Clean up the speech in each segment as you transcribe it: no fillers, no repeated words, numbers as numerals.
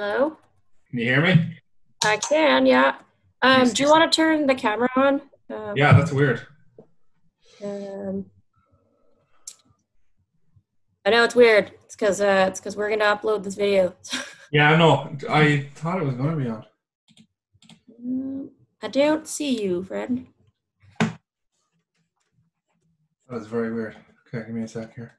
Hello? Can you hear me? I can, yeah. Can you Do see you want to turn the camera on? Um, Yeah, that's weird. um, I know it's weird. It's because we're gonna upload this video. Yeah, no, I thought it was going to be on. I don't see you, friend. That was very weird. Okay, give me a sec here.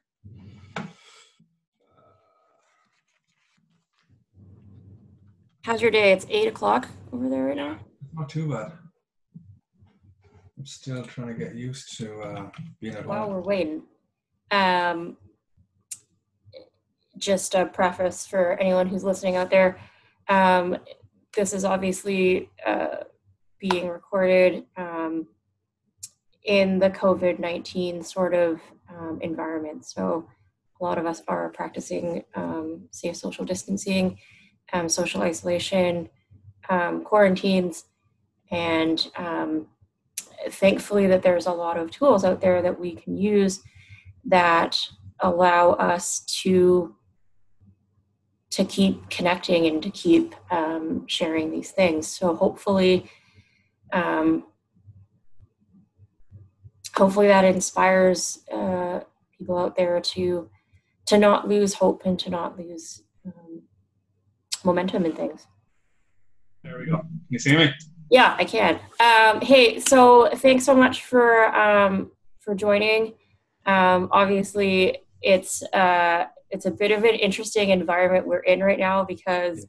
How's your day? It's 8 o'clock over there right now. Not too bad. I'm still trying to get used to being at While home. we're waiting, um, just a preface for anyone who's listening out there. This is obviously being recorded in the COVID-19 sort of environment. So a lot of us are practicing safe social distancing, social isolation, quarantines, and thankfully that there's a lot of tools out there that we can use that allow us to keep connecting and to keep sharing these things. So hopefully that inspires people out there to not lose hope and to not lose momentum in things. There we go. Can you see me? Yeah, I can. Hey, so thanks so much for joining. Obviously, it's a bit of an interesting environment we're in right now because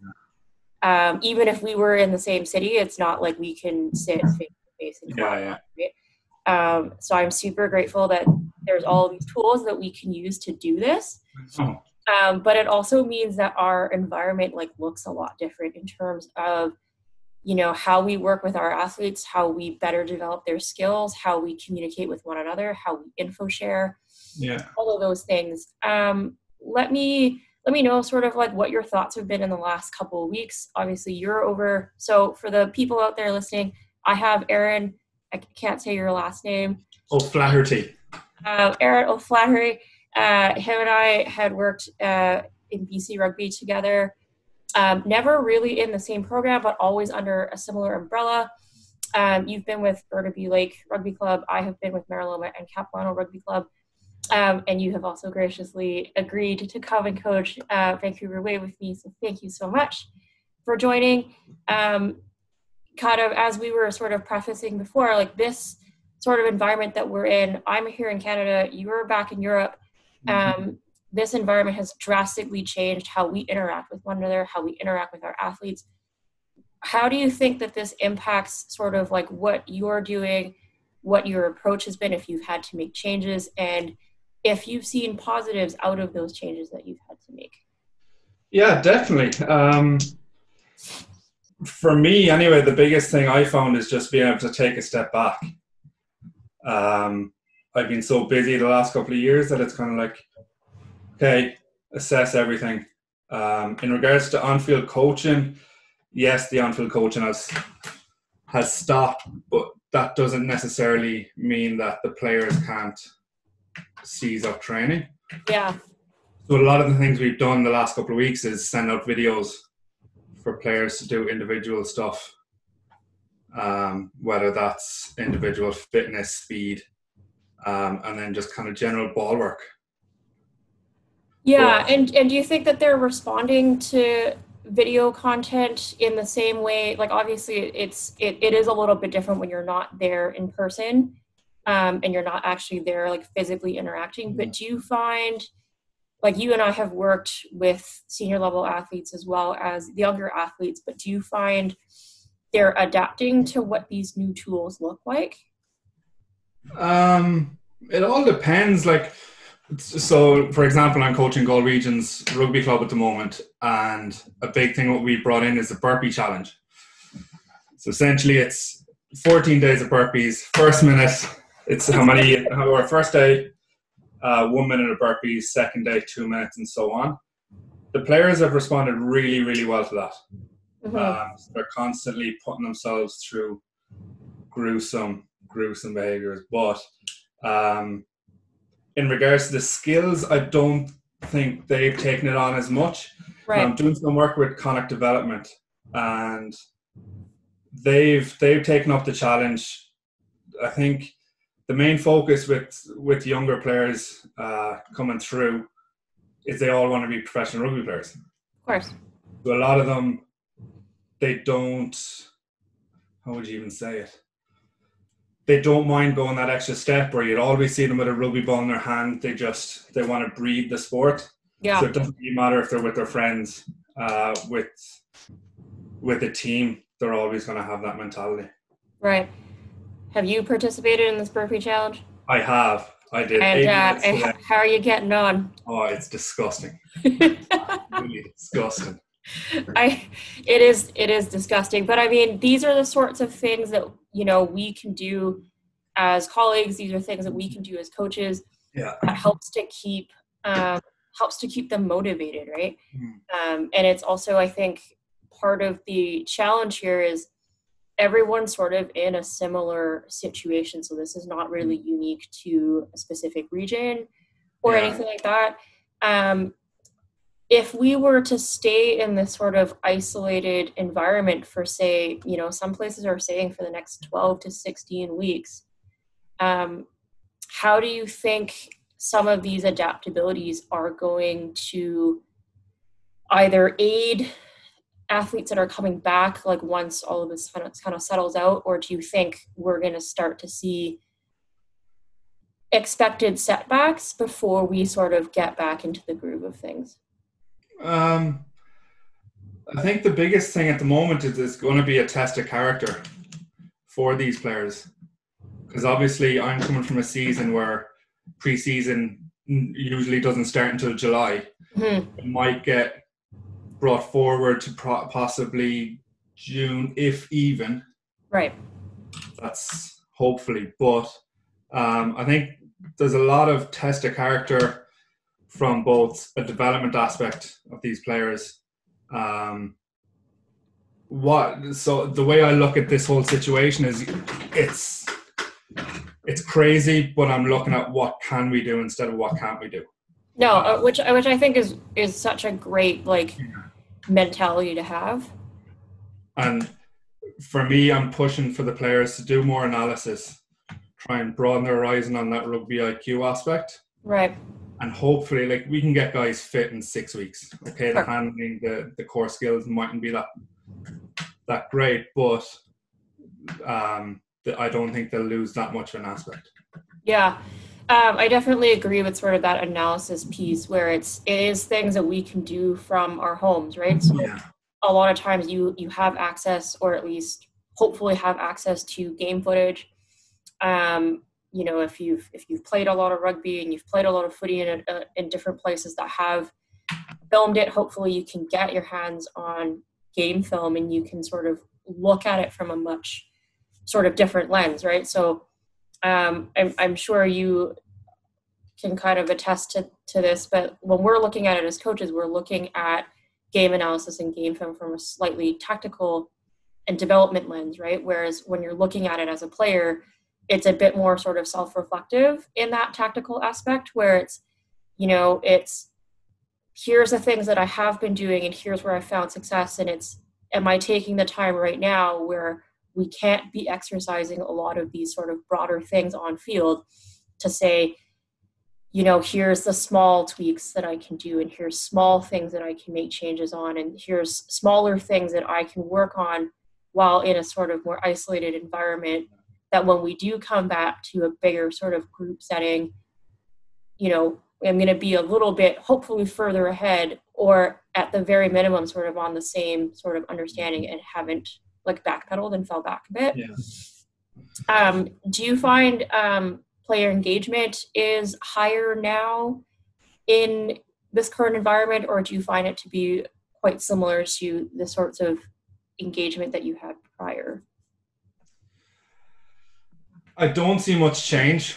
even if we were in the same city, it's not like we can sit face to face and collaborate. So I'm super grateful that there's all these tools that we can use to do this. But it also means that our environment looks a lot different in terms of, how we work with our athletes, how we better develop their skills, how we communicate with one another, how we info share, all of those things. Let me know sort of what your thoughts have been in the last couple of weeks. Obviously you're over. So for the people out there listening, I have Aaron, I can't say your last name. O'Flaherty. Aaron O'Flaherty. Him and I had worked in BC Rugby together. Never really in the same program, but always under a similar umbrella. You've been with Burnaby Lake Rugby Club. I have been with Mariloma and Capilano Rugby Club. And you have also graciously agreed to come and coach Vancouver Way with me. So thank you so much for joining. Kind of as we were sort of prefacing before, this sort of environment that we're in, I'm here in Canada, you're back in Europe. This environment has drastically changed how we interact with one another, how we interact with our athletes. How do you think that this impacts sort of what you're doing, what your approach has been, if you've had to make changes, and if you've seen positives out of those changes that you've had to make? Yeah, definitely. For me, anyway, the biggest thing I found is just being able to take a step back. I've been so busy the last couple of years that it's kind of okay, assess everything. In regards to on-field coaching, yes, the on-field coaching has stopped, but that doesn't necessarily mean that the players can't seize up training. Yeah. So a lot of the things we've done the last couple of weeks is send out videos for players to do individual stuff, whether that's individual fitness, speed, and then just kind of general ball work. Yeah, and do you think that they're responding to video content in the same way? Obviously it is a little bit different when you're not there in person, and you're not actually there physically interacting. But do you find, you and I have worked with senior level athletes as well as younger athletes, but do you find they're adapting to what these new tools look like? It all depends. So, for example, I'm coaching Gold Regions Rugby Club at the moment, and a big thing what we brought in is the burpee challenge. So essentially it's 14 days of burpees. First minute, it's first day, 1 minute of burpees, second day, 2 minutes, and so on. The players have responded really, really well to that. So they're constantly putting themselves through gruesome behaviors. But in regards to the skills, I don't think they've taken it on as much. Now Right. I'm doing some work with Connacht Development, and they've taken up the challenge. I think the main focus with younger players coming through is they all want to be professional rugby players. Of course. So a lot of them, they don't, how would you even say it? They don't mind going that extra step where you'd always see them with a rugby ball in their hand. They want to breathe the sport. So Yeah. it doesn't really matter if they're with their friends, with a team, they're always going to have that mentality. Right. Have you participated in this burpee challenge? I have. I did And 8 minutes today. how are you getting on? Oh, it's disgusting. Really disgusting. It is disgusting, but I mean, these are the sorts of things that, you know, we can do as colleagues. These are things that we can do as coaches. Yeah. That helps to keep them motivated, right? And it's also, I think, part of the challenge here is everyone's sort of in a similar situation. So this is not really unique to a specific region or anything like that. If we were to stay in this sort of isolated environment for, say, you know, some places are saying for the next 12 to 16 weeks, how do you think some of these adaptabilities are going to either aid athletes that are coming back, like once all of this kind of settles out, or do you think we're going to start to see expected setbacks before we sort of get back into the groove of things? I think the biggest thing at the moment is it's going to be a test of character for these players, because obviously I'm coming from a season where pre-season usually doesn't start until July. It might get brought forward to possibly June, if even. Right. That's hopefully. But I think there's a lot of test of character from both a development aspect of these players. So the way I look at this whole situation is it's crazy, but I'm looking at what can we do instead of what can't we do. No, which I think is such a great mentality to have. And for me, I'm pushing for the players to do more analysis, try and broaden their horizon on that rugby IQ aspect. Right. And hopefully, we can get guys fit in 6 weeks. Okay, the handling, the core skills mightn't be that great, but I don't think they'll lose that much of an aspect. Yeah. I definitely agree with sort of that analysis piece where it is things that we can do from our homes, right? So a lot of times you have access, or at least hopefully have access to game footage. You know, if you've played a lot of rugby and you've played a lot of footy in different places that have filmed it, hopefully you can get your hands on game film and you can sort of look at it from a much sort of different lens, right? So I'm sure you can kind of attest to this, but when we're looking at it as coaches, we're looking at game analysis and game film from a slightly tactical and development lens, right? Whereas when you're looking at it as a player, it's a bit more sort of self-reflective in that tactical aspect where it's, you know, it's here's the things that I have been doing and here's where I found success. And it's, am I taking the time right now where we can't be exercising a lot of these sort of broader things on field to say, you know, here's the small tweaks that I can do, and here's small things that I can make changes on, and here's smaller things that I can work on while in a sort of more isolated environment, that when we do come back to a bigger sort of group setting, you know, I'm going to be a little bit hopefully further ahead, or at the very minimum sort of on the same sort of understanding and haven't backpedaled and fell back a bit. Yeah. Do you find player engagement is higher now in this current environment, or do you find it to be quite similar to the sorts of engagement that you had prior? I don't see much change,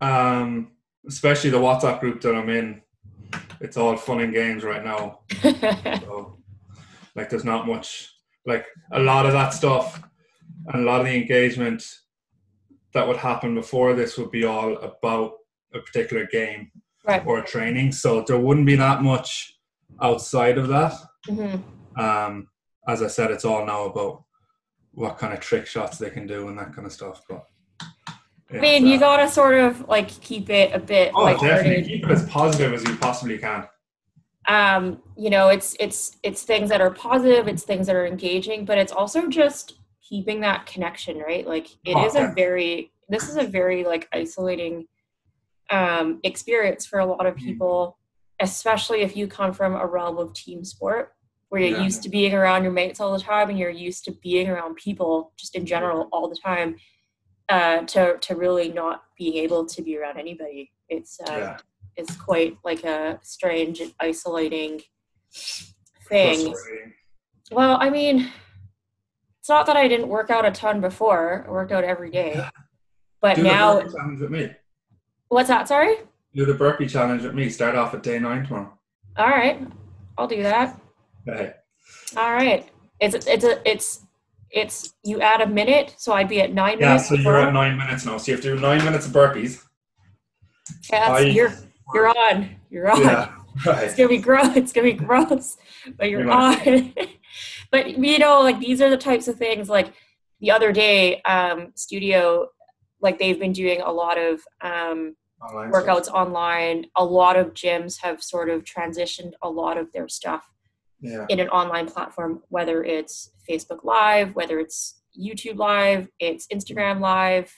especially the WhatsApp group that I'm in. It's all fun and games right now. So, there's not much, a lot of that stuff and a lot of the engagement that would happen before this would be all about a particular game or a training. So there wouldn't be that much outside of that. Mm-hmm. As I said, it's all now about what kind of trick shots they can do and that kind of stuff. But I mean, you gotta sort of like keep it a bit definitely lighthearted. keep it as positive as you possibly can. You know, it's things that are positive, it's things that are engaging, but it's also just keeping that connection, right? Like this is a very like isolating experience for a lot of people, especially if you come from a realm of team sport where you're used to being around your mates all the time and you're used to being around people just in general all the time, to really not being able to be around anybody. It's quite like a strange and isolating thing. Well, I mean, it's not that I didn't work out a ton before. I worked out every day. But do now... the burpee challenge with me. What's that, sorry? Do the burpee challenge with me. Start off at day 9 tomorrow. All right. I'll do that. Okay. All right. It's you add a minute, so I'd be at 9 minutes. Yeah, so you're at 9 minutes now. So you have to do 9 minutes of burpees. You're on. Yeah, right. It's gonna be gross. It's gonna be gross, but you're on. But you know, like these are the types of things. Like the other day, studio, like they've been doing a lot of workouts online. A lot of gyms have sort of transitioned a lot of their stuff in an online platform, whether it's Facebook Live, whether it's YouTube Live, it's Instagram Live.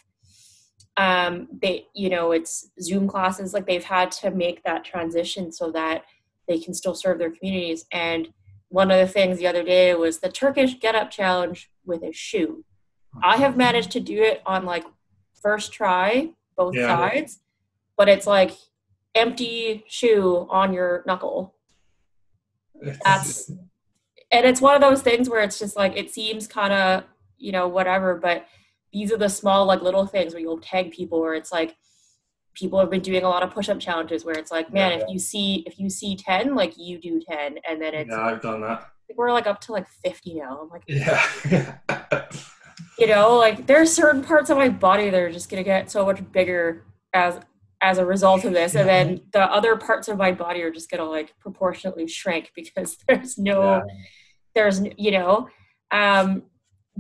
It's Zoom classes. Like they've had to make that transition so that they can still serve their communities. And one of the things the other day was the Turkish get up challenge with a shoe. I have managed to do it on like first try, both sides, but it's like empty shoe on your knuckle. And it's one of those things where it's just like, it seems kind of, whatever, but these are the small, like little things where you'll tag people where it's like, people have been doing a lot of push-up challenges where it's like, man, if you see 10, like you do 10. And then it's, I've done that. We're like up to like 50 now. I'm like, yeah. Like there's certain parts of my body that are just going to get so much bigger as a result of this. And then the other parts of my body are just going to like proportionately shrink because there's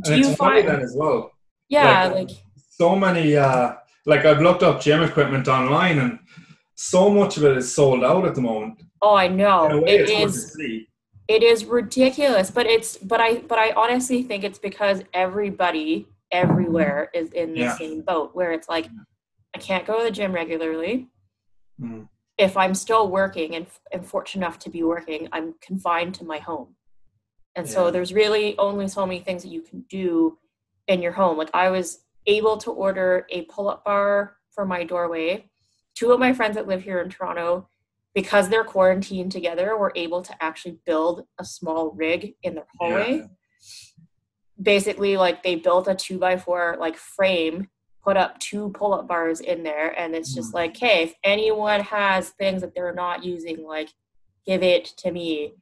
do you find that as well? Yeah. Like so many, like I've looked up gym equipment online and so much of it is sold out at the moment. Oh, I know. It is ridiculous, but I honestly think it's because everybody everywhere is in the same boat where it's like, I can't go to the gym regularly. If I'm still working and fortunate enough to be working, I'm confined to my home. And so there's really only so many things that you can do in your home. Like I was able to order a pull-up bar for my doorway. 2 of my friends that live here in Toronto, because they're quarantined together, were able to actually build a small rig in their hallway. Basically, like they built a 2x4 like frame, put up 2 pull-up bars in there, and it's just like, hey, if anyone has things that they're not using, like give it to me.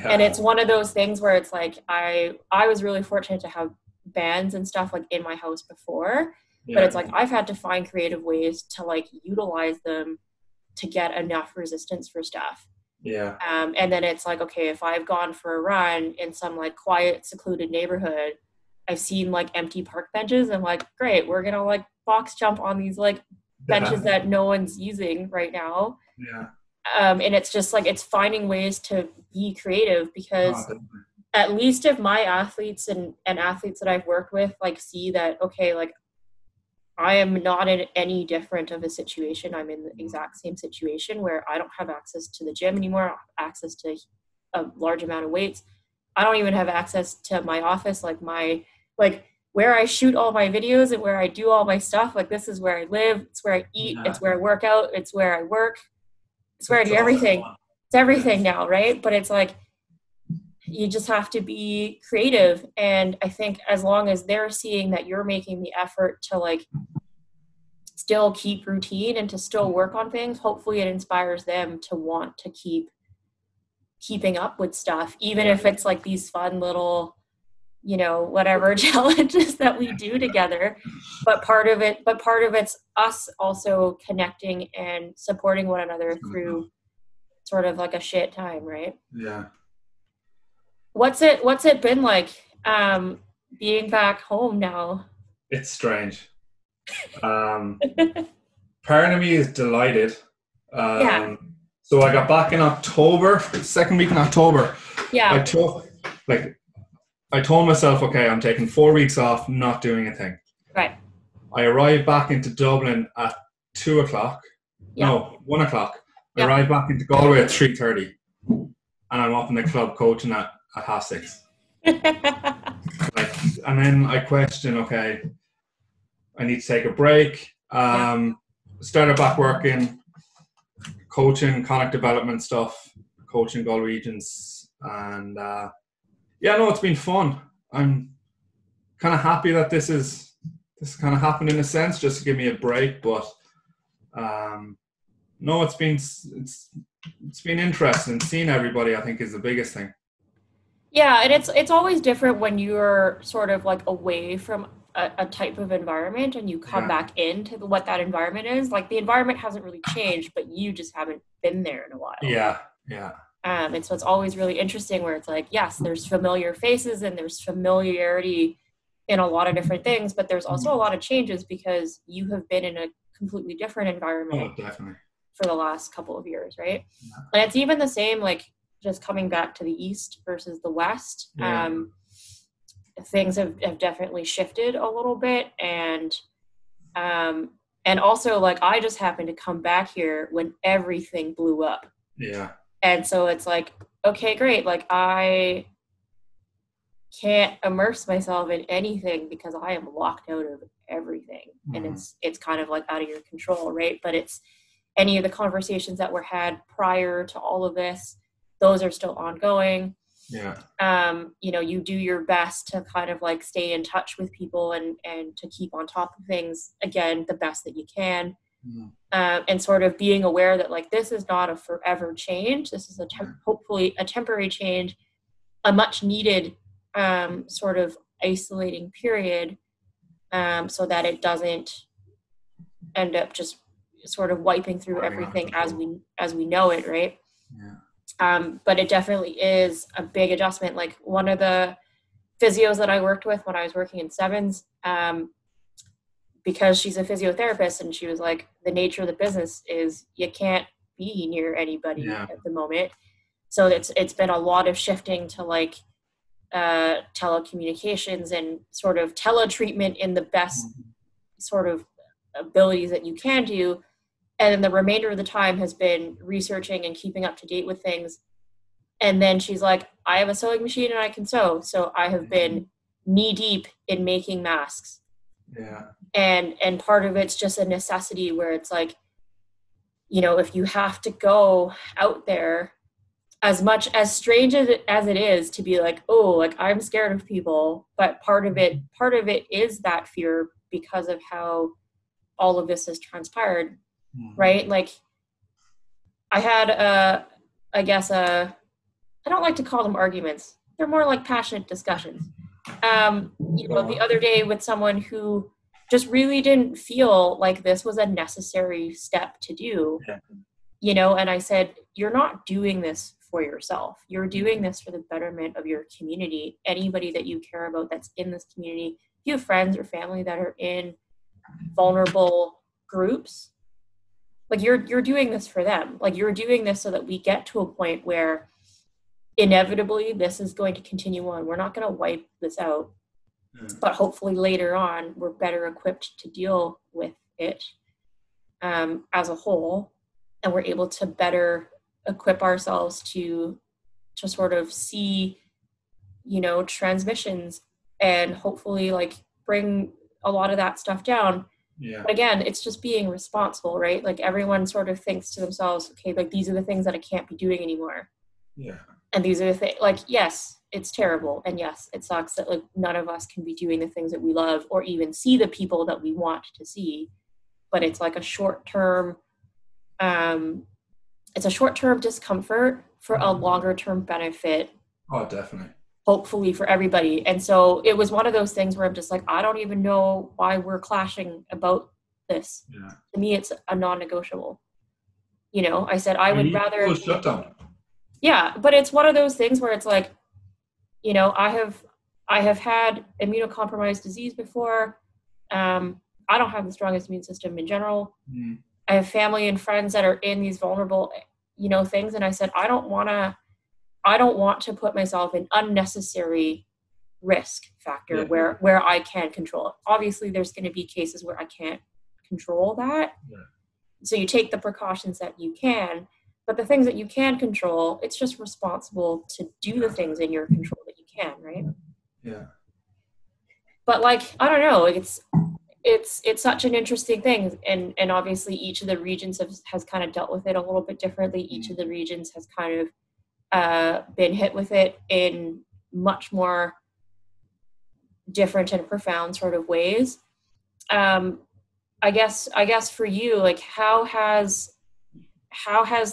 And it's one of those things where it's like I was really fortunate to have bands and stuff like in my house before, but it's like I've had to find creative ways to like utilize them to get enough resistance for stuff. And then it's like, okay, if I've gone for a run in some like quiet, secluded neighborhood, I've seen like empty park benches. I'm like, great, we're gonna like box jump on these like benches that no one's using right now. And it's just like, it's finding ways to be creative because at least if my athletes and athletes that I've worked with like see that, okay, like I am not in any different of a situation. I'm in the exact same situation where I don't have access to the gym anymore. I don't have access to a large amount of weights. I don't even have access to my office, like where I shoot all my videos and where I do all my stuff. Like this is where I live. It's where I eat. It's where I work out. It's where I work. It's where I do everything. It's everything now, right? But it's like, you just have to be creative. And I think as long as they're seeing that you're making the effort to like still keep routine and to still work on things, hopefully it inspires them to want to keeping up with stuff, even if it's like these fun little, whatever challenges that we do together. But part of it's us also connecting and supporting one another through sort of like a shit time, right? Yeah. What's it been like being back home now? It's strange. Um, Part of me is delighted. Yeah. So I got back in October, second week in October. I Yeah. took, like, I told myself, okay, I'm taking 4 weeks off, not doing a thing. Right. I arrived back into Dublin at 2 o'clock. Yeah. No, 1 o'clock. I Yeah. arrived back into Galway at 3:30, and I'm up in the club coaching at 6:30. Like, and then I question, okay, I need to take a break. Yeah. Started back working, coaching, connect development stuff, coaching Galway regions, and yeah, no, it's been fun. I'm kind of happy that this kind of happened in a sense, just to give me a break. But no, it's been interesting. Seeing everybody, I think, is the biggest thing. Yeah, and it's always different when you're sort of like away from a type of environment and you come Yeah. back into what that environment is. Like the environment hasn't really changed, but you just haven't been there in a while. Yeah. And so it's always really interesting where it's like, yes, there's familiar faces and there's familiarity in a lot of different things, but there's also a lot of changes because you have been in a completely different environment Definitely. for the last couple of years, right? Yeah. And it's even the same, like just coming back to the East versus the West. Yeah. Things have definitely shifted a little bit. And also like I just happened to come back here when everything blew up. Yeah. And so it's like, okay, great. Like I can't immerse myself in anything because I am locked out of everything. Mm-hmm. And it's kind of like out of your control, right? But it's any of the conversations that were had prior to all of this, those are still ongoing. Yeah. You do your best to kind of like stay in touch with people and to keep on top of things, again, the best that you can. Mm-hmm. And sort of being aware that like this is not a forever change. This is hopefully a temporary change, a much needed sort of isolating period, so that it doesn't end up just sort of wiping through everything as we know it, right? Yeah. But it definitely is a big adjustment. Like one of the physios that I worked with when I was working in Sevens, because she's a physiotherapist, and she was like, the nature of the business is you can't be near anybody at the moment. So it's been a lot of shifting to like telecommunications and sort of teletreatment in the best sort of abilities that you can do. And then the remainder of the time has been researching and keeping up to date with things. And then she's like, I have a sewing machine and I can sew. So I have been knee deep in making masks. Yeah. And part of it's just a necessity where it's like, if you have to go out there, as much as strange as it is to be like, oh, like I'm scared of people, but part of it is that fear because of how all of this has transpired. Right? Like I had I don't like to call them arguments. They're more like passionate discussions. The other day with someone who just really didn't feel like this was a necessary step to do. Yeah. And I said, you're not doing this for yourself. You're doing this for the betterment of your community. Anybody that you care about that's in this community, if you have friends or family that are in vulnerable groups, like you're doing this for them. Like you're doing this so that we get to a point where inevitably this is going to continue on. We're not going to wipe this out, but hopefully later on we're better equipped to deal with it as a whole, and we're able to better equip ourselves to sort of see, transmissions and hopefully like bring a lot of that stuff down. Yeah. But again, it's just being responsible, right? Like everyone sort of thinks to themselves, okay, like these are the things that I can't be doing anymore. Yeah. And these are the things, like, yes, it's terrible. And yes, it sucks that like none of us can be doing the things that we love or even see the people that we want to see. But it's like a short-term, discomfort for a longer-term benefit. Oh, definitely. Hopefully for everybody. And so it was one of those things where I'm just like, I don't even know why we're clashing about this. Yeah. To me, it's a non-negotiable. I said I You would need rather, full shutdown. yeah, but it's one of those things where it's like, I have had immunocompromised disease before. I don't have the strongest immune system in general. Mm. I have family and friends that are in these vulnerable, things. And I said, I don't want to put myself in unnecessary risk factor Yeah. where I can control it. Obviously, there's going to be cases where I can't control that. Yeah. So you take the precautions that you can, but the things that you can control, it's just responsible to do the things in your control that you can, right? Yeah. But like, I don't know, it's such an interesting thing, and obviously each of the regions has kind of dealt with it a little bit differently. Each of the regions has kind of been hit with it in much more different and profound sort of ways. I guess for you, like, how has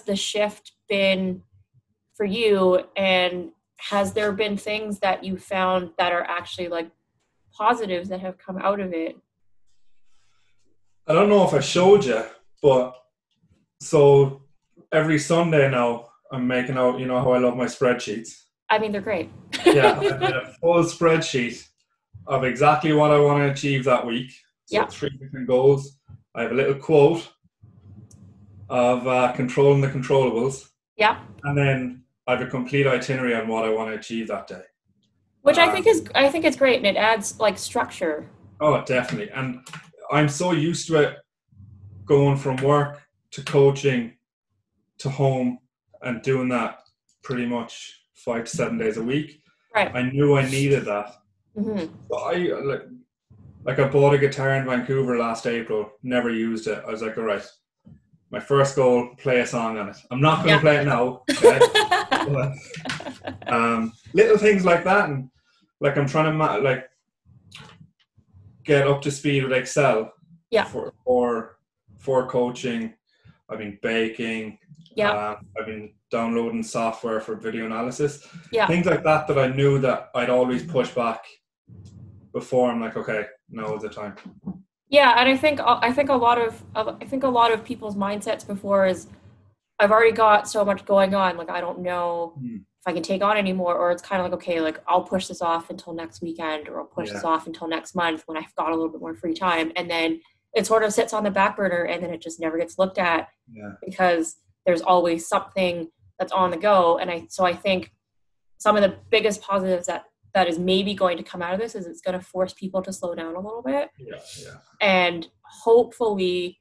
the shift been for you, and has there been things that you found that are actually like positives that have come out of it? I don't know if I showed you, but so every Sunday now I'm making out, you know how I love my spreadsheets. I mean, they're great. Yeah, I made a full spreadsheet of exactly what I want to achieve that week. So Yeah. 3 different goals. I have a little quote of controlling the controllables. Yeah. And then I have a complete itinerary on what I want to achieve that day. Which I think it's great, and it adds like structure. Oh, definitely. And I'm so used to it, going from work to coaching to home and doing that pretty much 5 to 7 days a week. Right. I knew I needed that. Mm-hmm. So I bought a guitar in Vancouver last April, never used it. I was like, all right, my first goal, play a song on it. I'm not going to play it now. Okay? But, little things like that, and like I'm trying to get up to speed with Excel. Yeah. For coaching. I've been baking. Yeah. I've been downloading software for video analysis. Yeah. Things like that I knew that I'd always push back before. I'm like, okay, now is the time. Yeah, and I think a lot of people's mindsets before is, I've already got so much going on, like I don't know if I can take on anymore, or it's kind of like, okay, like I'll push this off until next weekend, or I'll push this off until next month when I've got a little bit more free time, and then it sort of sits on the back burner, and then it just never gets looked at because there's always something that's on the go. And I think some of the biggest positives that is maybe going to come out of this is it's going to force people to slow down a little bit. And hopefully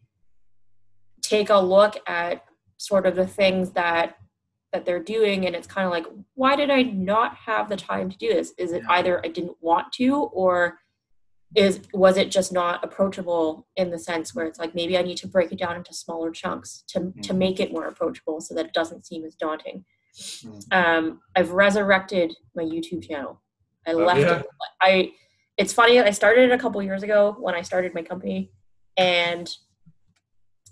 take a look at sort of the things that they're doing, and it's kind of like, why did I not have the time to do this? Is it either I didn't want to, or was it just not approachable, in the sense where it's like, maybe I need to break it down into smaller chunks to make it more approachable so that it doesn't seem as daunting. I've resurrected my YouTube channel. I left it. It's funny, I started it a couple years ago when I started my company, and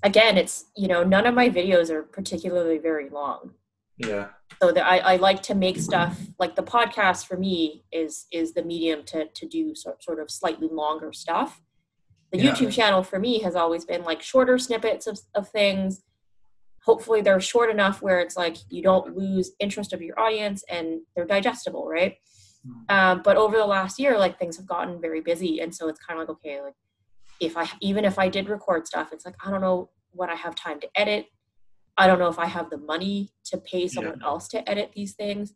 again, it's, none of my videos are particularly very long. Yeah. So that I like to make stuff like the podcast for me is the medium to do sort of slightly longer stuff. The YouTube channel for me has always been like shorter snippets of things. Hopefully they're short enough where it's like you don't lose interest of your audience, and they're digestible, right? But over the last year, like, things have gotten very busy, and so it's kind of like, okay, like even if I did record stuff, it's like, I don't know what I have time to edit. I don't know if I have the money to pay someone else to edit these things.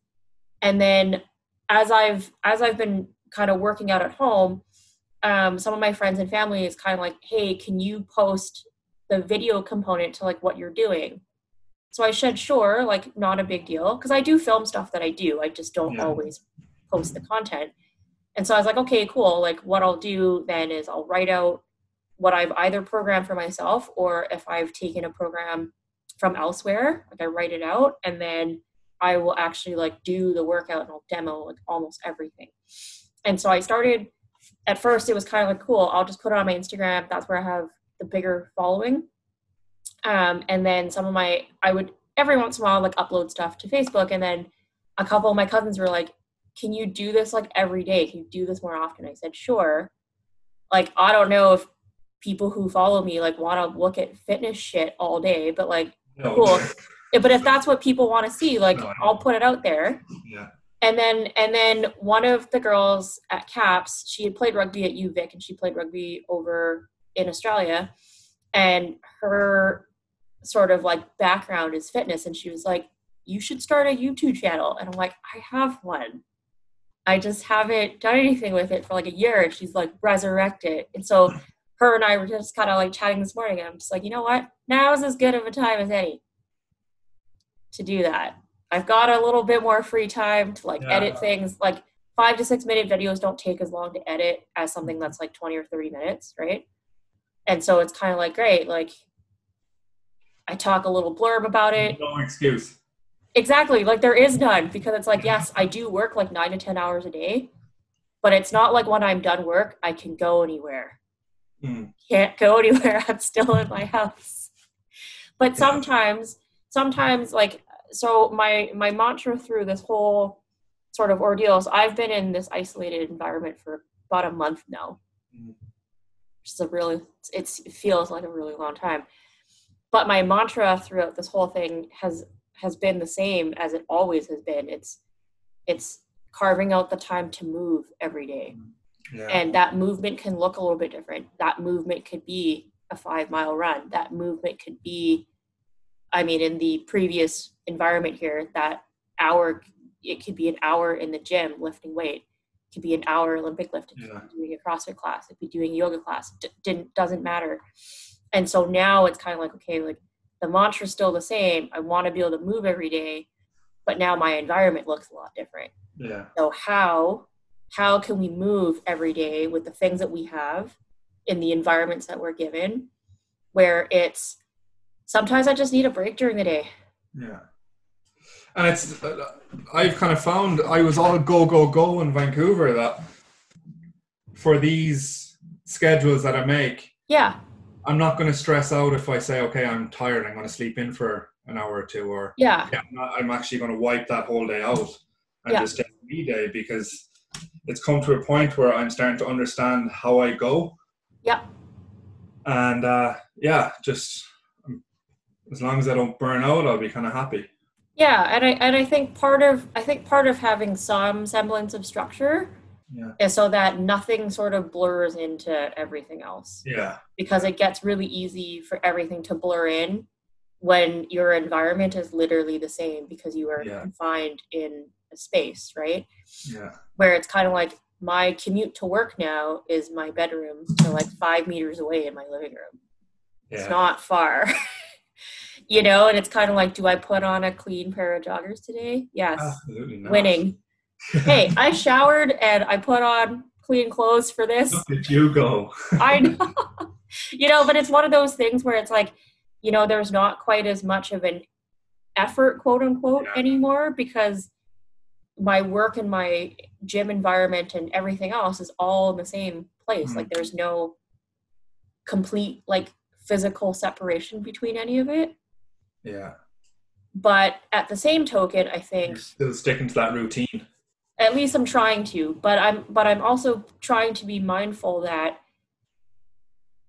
And then as I've been kind of working out at home, some of my friends and family is kind of like, hey, can you post the video component to like what you're doing? So I said, sure, like, not a big deal, because I do film stuff that I do. I just don't always post the content. And so I was like, okay, cool. Like, what I'll do then is I'll write out what I've either programmed for myself, or if I've taken a program from elsewhere, like I write it out, and then I will actually like do the workout, and I'll demo like almost everything. And so I started, at first it was kind of like, cool, I'll just put it on my Instagram. That's where I have the bigger following. And then I would every once in a while like upload stuff to Facebook. And then a couple of my cousins were like, can you do this like every day? Can you do this more often? I said, sure. Like, I don't know if people who follow me like want to look at fitness shit all day, but like, No. Cool. But if that's what people want to see, like, No, I'll put it out there. Yeah. And then one of the girls at CAPS, she had played rugby at UVic, and she played rugby over in Australia. And her sort of like background is fitness. And she was like, you should start a YouTube channel. And I'm like, I have one. I just haven't done anything with it for like a year. And she's like, resurrect it. And so her and I were just kind of like chatting this morning. And I'm just like, you know what? Now is as good of a time as any to do that. I've got a little bit more free time to like edit things. Like 5 to 6 minute videos don't take as long to edit as something that's like 20 or 30 minutes, right? And so it's kind of like, great, like I talk a little blurb about it. No excuse. Exactly. Like there is none, because it's like, yes, I do work like 9 to 10 hours a day, but it's not like when I'm done work, I can go anywhere. Can't go anywhere. I'm still in my house. But sometimes like, so my mantra through this whole sort of ordeal is I've been in this isolated environment for about a month now, which is it feels like a really long time. But my mantra throughout this whole thing has been the same as it always has been. It's carving out the time to move every day. Yeah. And that movement can look a little bit different. That movement could be a 5-mile run. That movement could be, I mean, in the previous environment here, that hour, it could be an hour in the gym lifting weight. It could be an hour Olympic lifting, doing a CrossFit class. It could be doing a yoga class. Doesn't matter. And so now it's kind of like, okay, like the mantra's still the same. I want to be able to move every day, but now my environment looks a lot different. Yeah. So how can we move every day with the things that we have in the environments that we're given, where it's sometimes I just need a break during the day. Yeah. And it's, I've kind of found I was all go in Vancouver, that for these schedules that I make, I'm not going to stress out if I say, okay, I'm tired, I'm going to sleep in for an hour or two, or I'm actually going to wipe that whole day out and just take a me day, because it's come to a point where I'm starting to understand how I go. Yeah. And just as long as I don't burn out, I'll be kind of happy. Yeah, and I think part of having some semblance of structure is so that nothing sort of blurs into everything else. Yeah. Because it gets really easy for everything to blur in when your environment is literally the same, because you are confined in a space, right? Yeah. Where it's kind of like my commute to work now is my bedroom, so like 5 meters away in my living room. Yeah. It's not far. You know, and it's kind of like, do I put on a clean pair of joggers today? Yes. Absolutely not. Winning. Hey, I showered and I put on clean clothes for this. Look at you go. I know. You know, but it's one of those things where it's like, you know, there's not quite as much of an effort, quote unquote, anymore, because my work and my gym environment and everything else is all in the same place. Like there's no complete like physical separation between any of it. Yeah. But at the same token, I think you're still sticking to that routine. At least I'm trying to, but I'm also trying to be mindful that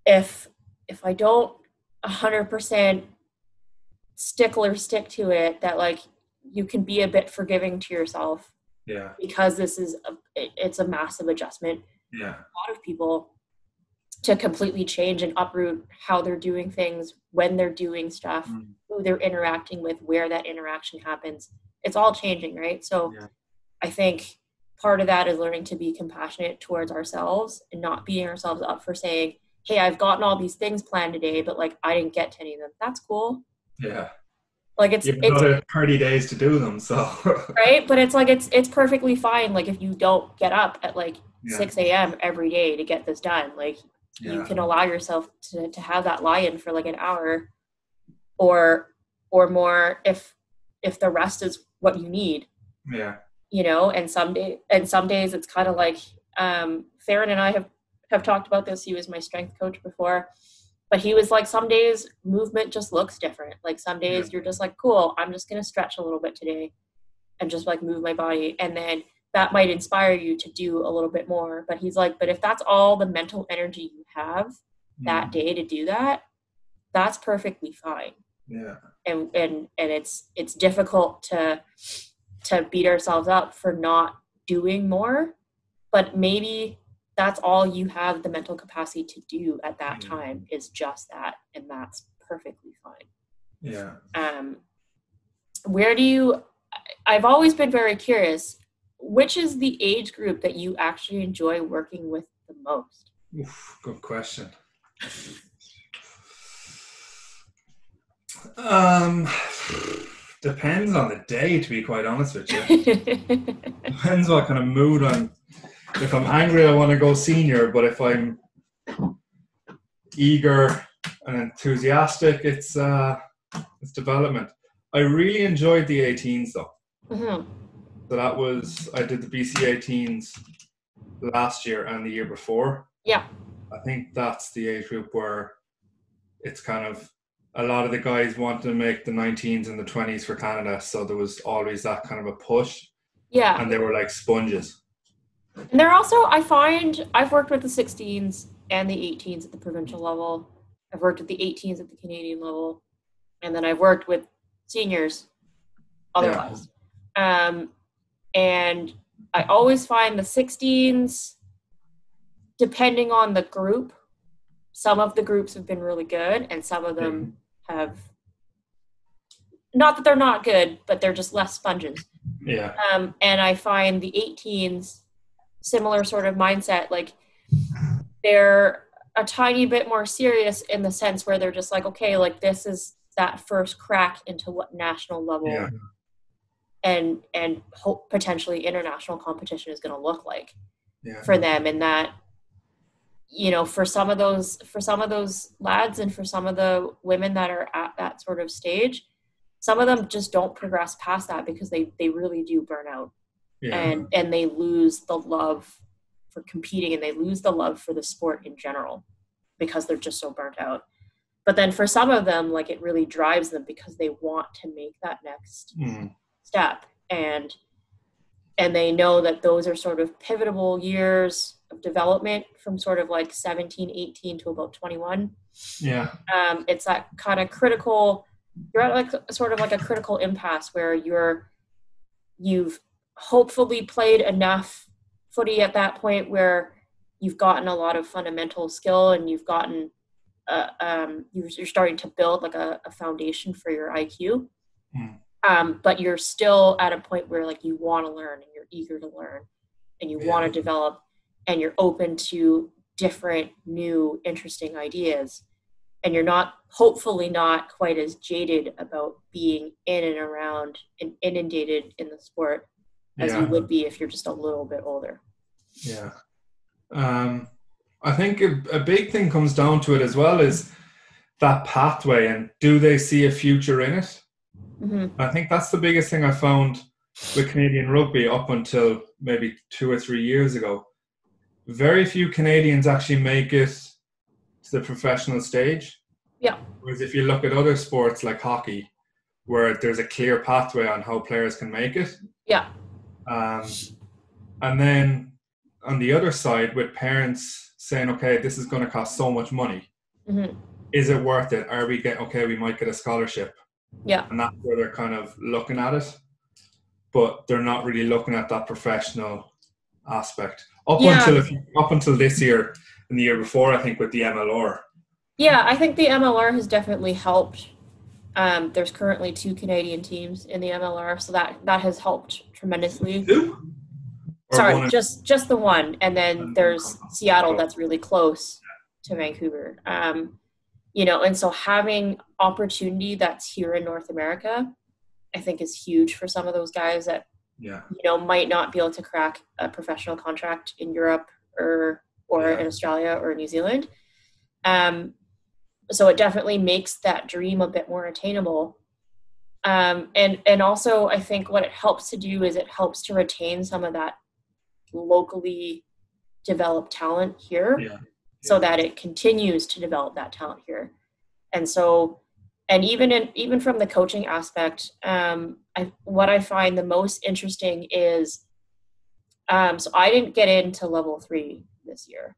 if I don't 100% stick to it, that like you can be a bit forgiving to yourself. Yeah. Because this is it's a massive adjustment. Yeah. A lot of people to completely change and uproot how they're doing things, when they're doing stuff, who they're interacting with, where that interaction happens. It's all changing, right? So I think part of that is learning to be compassionate towards ourselves and not beating ourselves up for saying, hey, I've gotten all these things planned today, but like I didn't get to any of them. That's cool. Yeah. Like it's another 30 days to do them, so right. But it's like it's perfectly fine. Like if you don't get up at like 6 a.m. every day to get this done, like you can allow yourself to have that lie-in for like an hour or more if the rest is what you need. Yeah. You know, and some days it's kind of like Theron and I have talked about this. He was my strength coach before, but he was like, some days movement just looks different. Like some days you're just like, cool, I'm just going to stretch a little bit today and just like move my body. And then that might inspire you to do a little bit more. But he's like, but if that's all the mental energy you have that day to do that, that's perfectly fine. Yeah. and it's difficult to beat ourselves up for not doing more, but maybe that's all you have the mental capacity to do at that time is just that, and that's perfectly fine. Yeah. Where do you, I've always been very curious, which is the age group that you actually enjoy working with the most? Oof, good question. Depends on the day, to be quite honest with you. Depends what kind of mood I'm. If I'm angry, I want to go senior, but if I'm eager and enthusiastic, it's development. I really enjoyed the 18s though. Mm-hmm. So I did the BC 18s last year and the year before. Yeah. I think that's the age group where it's kind of a lot of the guys want to make the 19s and the 20s for Canada, so there was always that kind of a push. Yeah. And they were like sponges. And they're also, I find, I've worked with the 16s and the 18s at the provincial level. I've worked with the 18s at the Canadian level. And then I've worked with seniors otherwise. Yeah. And I always find the 16s, depending on the group, some of the groups have been really good and some of them have, not that they're not good, but they're just less sponges. Yeah. And I find the 18s, similar sort of mindset, like they're a tiny bit more serious in the sense where they're just like, okay, like this is that first crack into what national level and potentially international competition is going to look like for them. And that, you know, for some of those lads and for some of the women that are at that sort of stage, some of them just don't progress past that because they really do burn out. And they lose the love for competing and they lose the love for the sport in general because they're just so burnt out. But then for some of them, like it really drives them because they want to make that next step. And they know that those are sort of pivotal years of development from sort of like 17, 18 to about 21. Yeah. It's that kind of critical, you're at like sort of like a critical impasse where you've hopefully played enough footy at that point where you've gotten a lot of fundamental skill and you've gotten you're starting to build like a foundation for your IQ. But you're still at a point where like you want to learn and you're eager to learn and you want to develop and you're open to different new interesting ideas and you're not, hopefully not quite as jaded about being in and around and inundated in the sport as you would be if you're just a little bit older. Yeah. I think a big thing comes down to it as well is that pathway and do they see a future in it? I think that's the biggest thing I found with Canadian rugby up until maybe 2 or 3 years ago. Very few Canadians actually make it to the professional stage. Yeah. Whereas if you look at other sports like hockey, where there's a clear pathway on how players can make it. Yeah. And then on the other side, with parents saying, okay, this is going to cost so much money. Is it worth it? Are we we might get a scholarship. Yeah. And that's where they're kind of looking at it. But they're not really looking at that professional aspect. Up until this year and the year before, I think, with the MLR. Yeah, I think the MLR has definitely helped. There's currently 2 Canadian teams in the MLR, so that has helped tremendously. 2? Sorry, just the one. And then there's Seattle that's really close to Vancouver. You know, and so having opportunity that's here in North America, I think is huge for some of those guys that, you know, might not be able to crack a professional contract in Europe or in Australia or New Zealand. So it definitely makes that dream a bit more attainable. And also I think what it helps to do is it helps to retain some of that locally developed talent here so that it continues to develop that talent here. And so, and even from the coaching aspect, what I find the most interesting is, so I didn't get into level 3 this year.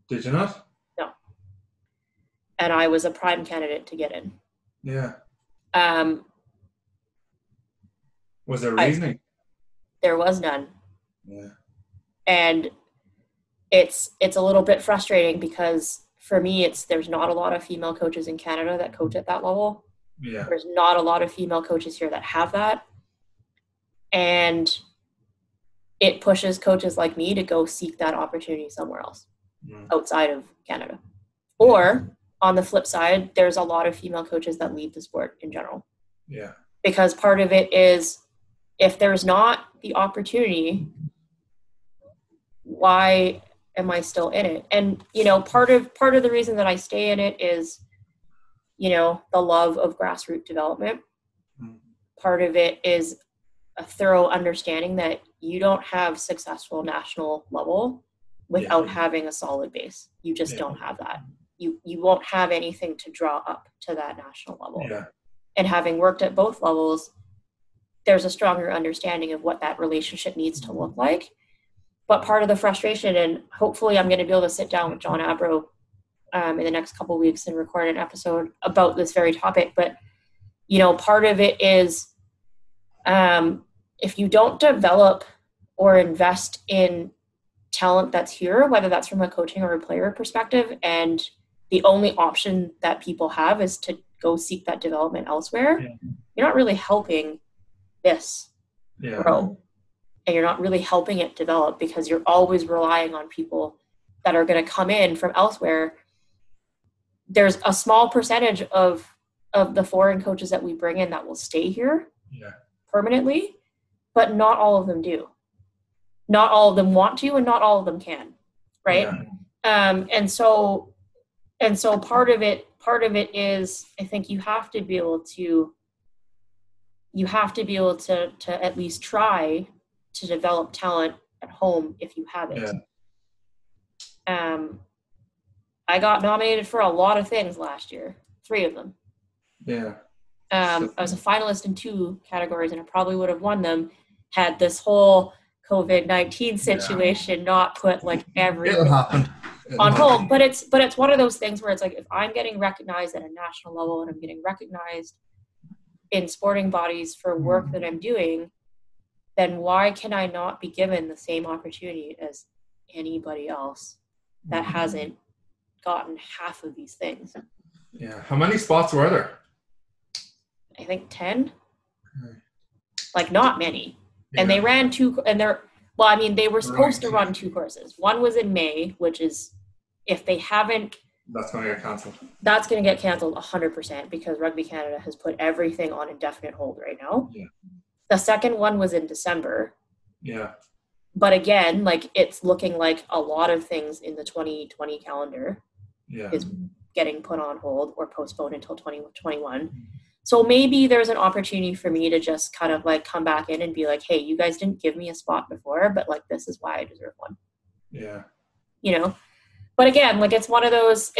Did you not? No. And I was a prime candidate to get in. Yeah. Um, Was there reasoning? There was none. Yeah. And it's a little bit frustrating because for me, there's not a lot of female coaches in Canada that coach at that level. Yeah. There's not a lot of female coaches here that have that. And it pushes coaches like me to go seek that opportunity somewhere else outside of Canada. Or on the flip side, there's a lot of female coaches that leave the sport in general. Yeah. Because part of it is, if there's not the opportunity, why am I still in it? And, you know, part of the reason that I stay in it is, you know, the love of grassroots development. Part of it is a thorough understanding that you don't have successful national level without having a solid base. You just don't have that. You won't have anything to draw up to that national level. Yeah. And having worked at both levels, there's a stronger understanding of what that relationship needs to look like. But part of the frustration, and hopefully I'm going to be able to sit down with John Abro in the next couple of weeks and record an episode about this very topic. But, you know, part of it is if you don't develop or invest in talent that's here, whether that's from a coaching or a player perspective, and the only option that people have is to go seek that development elsewhere, you're not really helping this grow. And you're not really helping it develop because you're always relying on people that are going to come in from elsewhere. There's a small percentage of the foreign coaches that we bring in that will stay here permanently, but not all of them do. Not all of them want to, and not all of them can, right? And so part of it is, I think you have to be able to at least try to develop talent at home if you have it. I got nominated for a lot of things last year, 3 of them. I was a finalist in 2 categories, and I probably would have won them had this whole COVID-19 situation not put like everything on hold. But it's one of those things where it's like, if I'm getting recognized at a national level and I'm getting recognized in sporting bodies for work that I'm doing, then why can I not be given the same opportunity as anybody else that hasn't gotten half of these things? Yeah. How many spots were there? I think 10. Like, not many. And they ran 2, and they were supposed to run 2 courses. One was in May, which is, if they haven't, that's going to get canceled. That's going to get canceled 100% because Rugby Canada has put everything on indefinite hold right now. The second one was in December. But again, like, it's looking like a lot of things in the 2020 calendar is getting put on hold or postponed until 2021. So maybe there's an opportunity for me to just kind of like come back in and be like, hey, you guys didn't give me a spot before, but like, this is why I deserve one. You know? But again, like, it's one of those,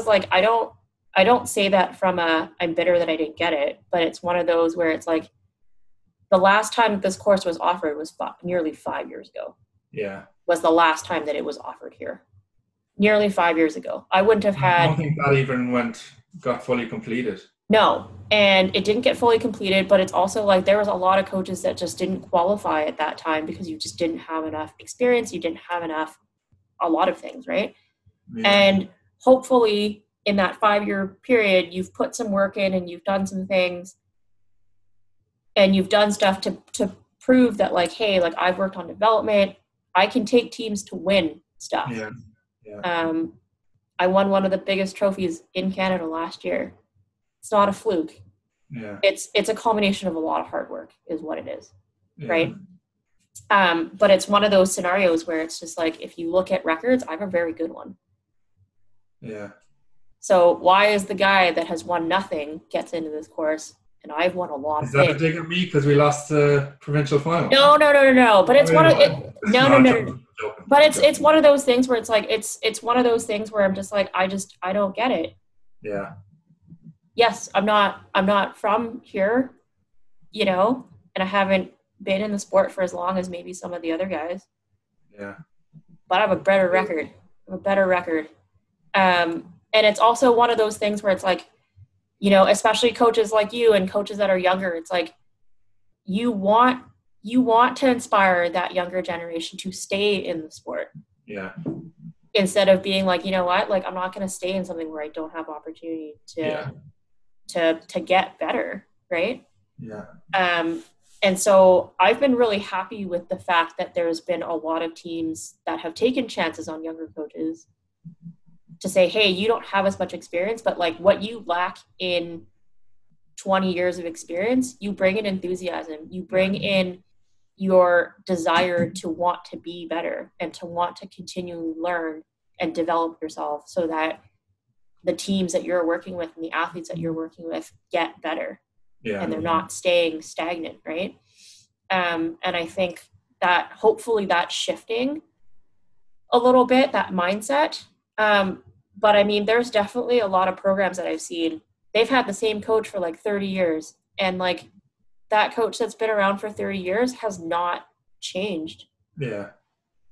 like, I don't say that from I'm bitter that I didn't get it, but it's one of those where it's like, the last time this course was offered was nearly 5 years ago. Was the last time that it was offered here. Nearly 5 years ago. I wouldn't have had... I don't think that even got fully completed. No, and it didn't get fully completed, but it's also like there was a lot of coaches that just didn't qualify at that time because you just didn't have enough experience. You didn't have a lot of things, right? And hopefully in that 5-year period, you've put some work in and you've done some things and you've done stuff to prove that, like, hey, like, I've worked on development. I can take teams to win stuff. I won one of the biggest trophies in Canada last year. It's not a fluke. It's a combination of a lot of hard work is what it is. Right. But it's one of those scenarios where it's just like, if you look at records, I have a very good one. So why is the guy that has won nothing gets into this course and I've won a lot of things? Is that a dig at me because we lost the provincial final? No. But it's no. But it's one of those things where it's like, it's one of those things where I'm just like, I don't get it. Yes, I'm not from here, you know, and I haven't been in the sport for as long as maybe some of the other guys. But I have a better record. And it's also one of those things where it's like, especially coaches like you and coaches that are younger, it's like you want to inspire that younger generation to stay in the sport. Yeah. Instead of being like, you know what, like I'm not going to stay in something where I don't have opportunity to get better, right? Yeah. And so I've been really happy with the fact that there's been a lot of teams that have taken chances on younger coaches to say, hey, you don't have as much experience, but like what you lack in 20 years of experience, you bring in enthusiasm, you bring in your desire to want to be better and to want to continually learn and develop yourself so that the teams that you're working with and the athletes that you're working with get better. Yeah. And they're not staying stagnant, right? And I think that hopefully that's shifting a little bit, that mindset. But I mean, there's definitely a lot of programs that I've seen, they've had the same coach for like 30 years. And like that coach that's been around for 30 years has not changed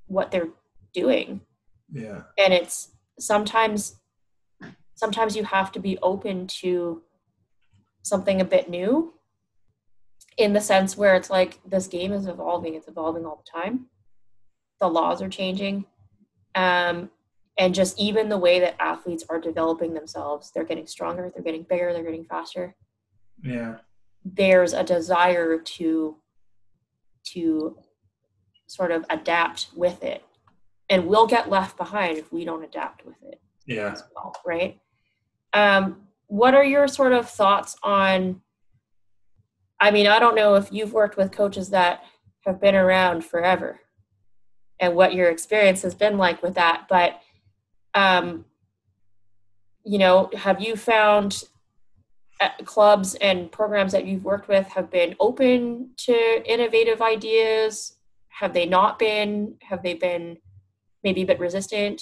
what they're doing. Yeah. And it's sometimes you have to be open to something a bit new, in the sense where it's like this game is evolving. It's evolving all the time. The laws are changing. And just even the way that athletes are developing themselves, they're getting stronger, they're getting bigger, they're getting faster. Yeah. There's a desire to sort of adapt with it. And we'll get left behind if we don't adapt with it. Yeah. As well, right? What are your sort of thoughts on, I mean, I don't know if you've worked with coaches that have been around forever and what your experience has been like with that, but, have you found clubs and programs that you've worked with have been open to innovative ideas? Have they not been? Have they been maybe a bit resistant?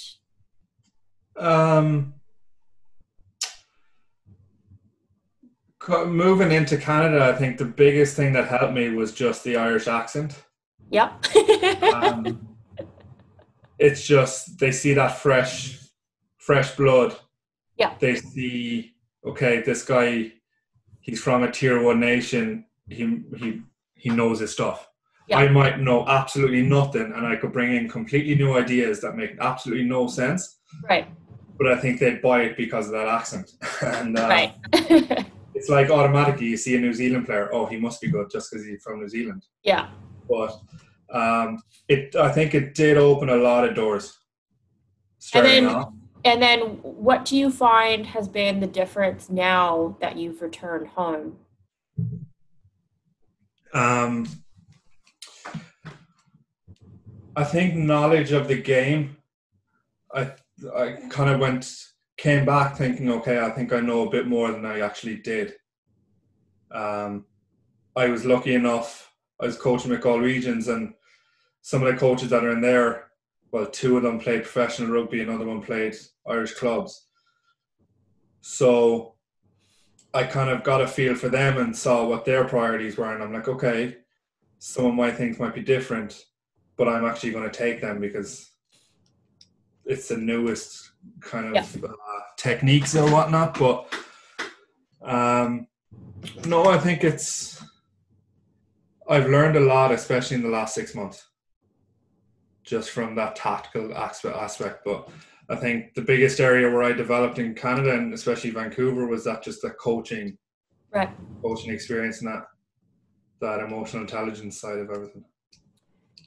Moving into Canada, I think the biggest thing that helped me was just the Irish accent. Yep. It's just, they see that fresh blood. Yeah. They see, okay, this guy, he's from a tier 1 nation. He knows his stuff. Yeah. I might know absolutely nothing, and I could bring in completely new ideas that make absolutely no sense. Right. But I think they'd buy it because of that accent. And right. It's like automatically you see a New Zealand player, oh, he must be good just because he's from New Zealand. Yeah. But I think it did open a lot of doors starting off. And then what do you find has been the difference now that you've returned home? I think knowledge of the game. I kind of came back thinking, okay, I think I know a bit more than I actually did. I was lucky enough, I was coaching McCall Regions, and some of the coaches that are in there, well, 2 of them played professional rugby, another one played Irish clubs. So I kind of got a feel for them and saw what their priorities were, and I'm like, okay, some of my things might be different, but I'm actually going to take them because it's the newest kind of techniques or whatnot. But no, I think I've learned a lot, especially in the last 6 months, just from that tactical aspect. But I think the biggest area where I developed in Canada, and especially Vancouver, was that just the coaching experience and that emotional intelligence side of everything.